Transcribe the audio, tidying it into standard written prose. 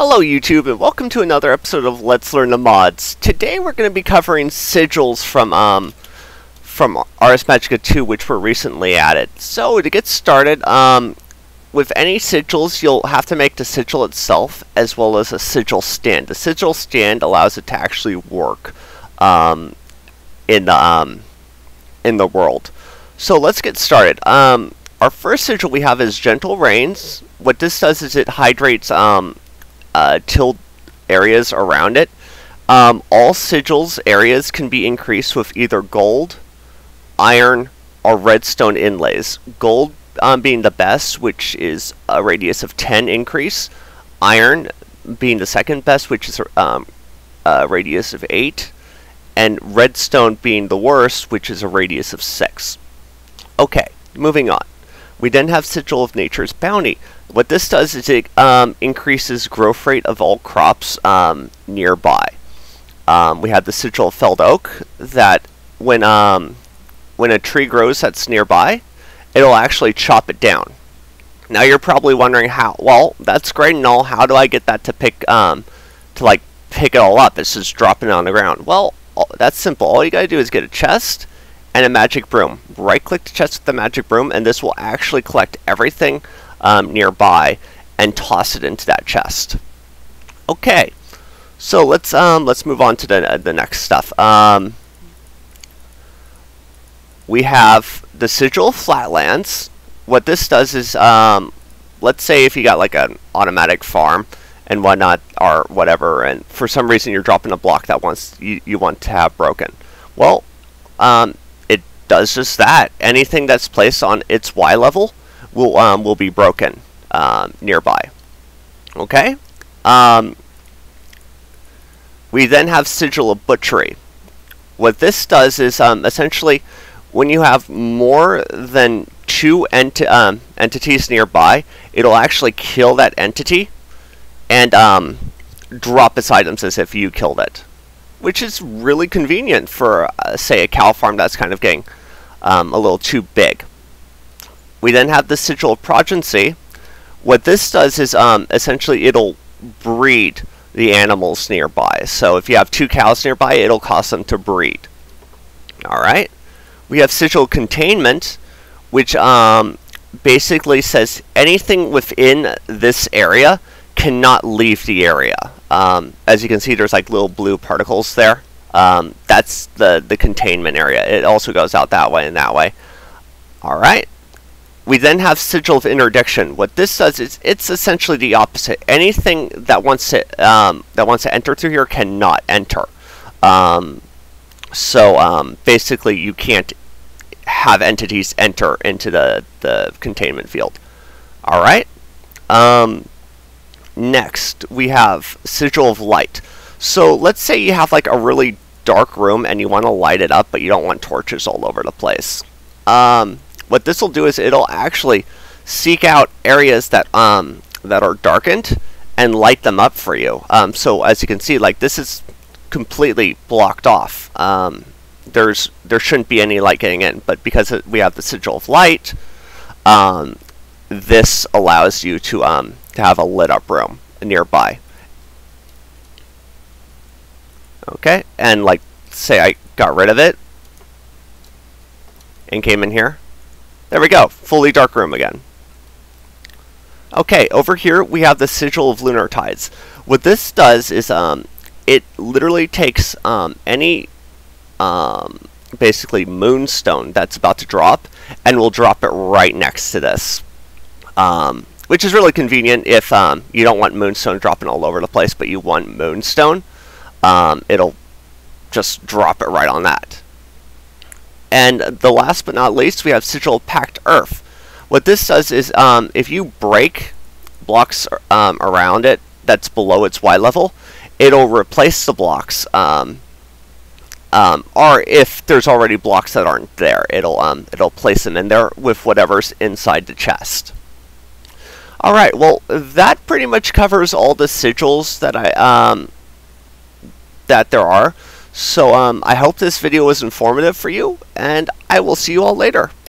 Hello YouTube, and welcome to another episode of Let's Learn the Mods. Today we're going to be covering sigils from Ars Magica 2, which were recently added. So to get started, with any sigils, you'll have to make the sigil itself as well as a sigil stand. The sigil stand allows it to actually work in the world. So let's get started. Our first sigil we have is Gentle Rains. What this does is it hydrates tilled areas around it. All sigils areas can be increased with either gold, iron, or redstone inlays. Gold being the best, which is a radius of 10 increase. Iron being the second best, which is a radius of 8. And redstone being the worst, which is a radius of 6. Okay, moving on. We then have Sigil of Nature's Bounty. What this does is it increases growth rate of all crops nearby. We have the Sigil of Felled Oak, that when a tree grows that's nearby, it'll actually chop it down. Now you're probably wondering how. Well, that's great and all. How do I get that to pick it all up? It's just dropping it on the ground. Well, that's simple. All you gotta do is get a chest and a magic broom. Right-click the chest with the magic broom, and this will actually collect everything nearby and toss it into that chest. Okay, so let's move on to the next stuff. We have the Sigil of Flatlands. What this does is, let's say if you got like an automatic farm and whatnot or whatever, and for some reason you're dropping a block that you want to have broken. Well, it does just that. Anything that's placed on its Y level will be broken nearby. Okay. We then have Sigil of Butchery. What this does is essentially when you have more than 2 entities nearby, it'll actually kill that entity and drop its items as if you killed it, which is really convenient for say a cow farm that's kind of getting a little too big. We then have the Sigil of Progeny. What this does is essentially it'll breed the animals nearby. So if you have 2 cows nearby, it'll cause them to breed. Alright. We have Sigil of Containment, which basically says anything within this area cannot leave the area. As you can see, there's like little blue particles there. That's the containment area. It also goes out that way and that way. Alright. We then have Sigil of Interdiction. What this does is it's essentially the opposite. Anything that wants to enter through here cannot enter. Basically you can't have entities enter into the containment field. Alright. Next we have Sigil of Light. So let's say you have like a really dark room and you want to light it up, but you don't want torches all over the place. What this will do is it'll actually seek out areas that are darkened and light them up for you. So as you can see, like this is completely blocked off. There shouldn't be any light getting in, but because we have the Sigil of Light, this allows you to have a lit up room nearby. Okay, and like say I got rid of it and came in here. There we go, fully dark room again. Okay, over here we have the Sigil of Lunar Tides. What this does is it literally takes any basically moonstone that's about to drop and will drop it right next to this. Which is really convenient if you don't want moonstone dropping all over the place, but you want moonstone. It'll just drop it right on that. And the last but not least, we have Sigil of Pact Earth. What this does is if you break blocks around it that's below its Y level, it'll replace the blocks. Or if there's already blocks that aren't there, it'll place them in there with whatever's inside the chest. Alright, well that pretty much covers all the sigils that that there are. So I hope this video was informative for you, and I will see you all later.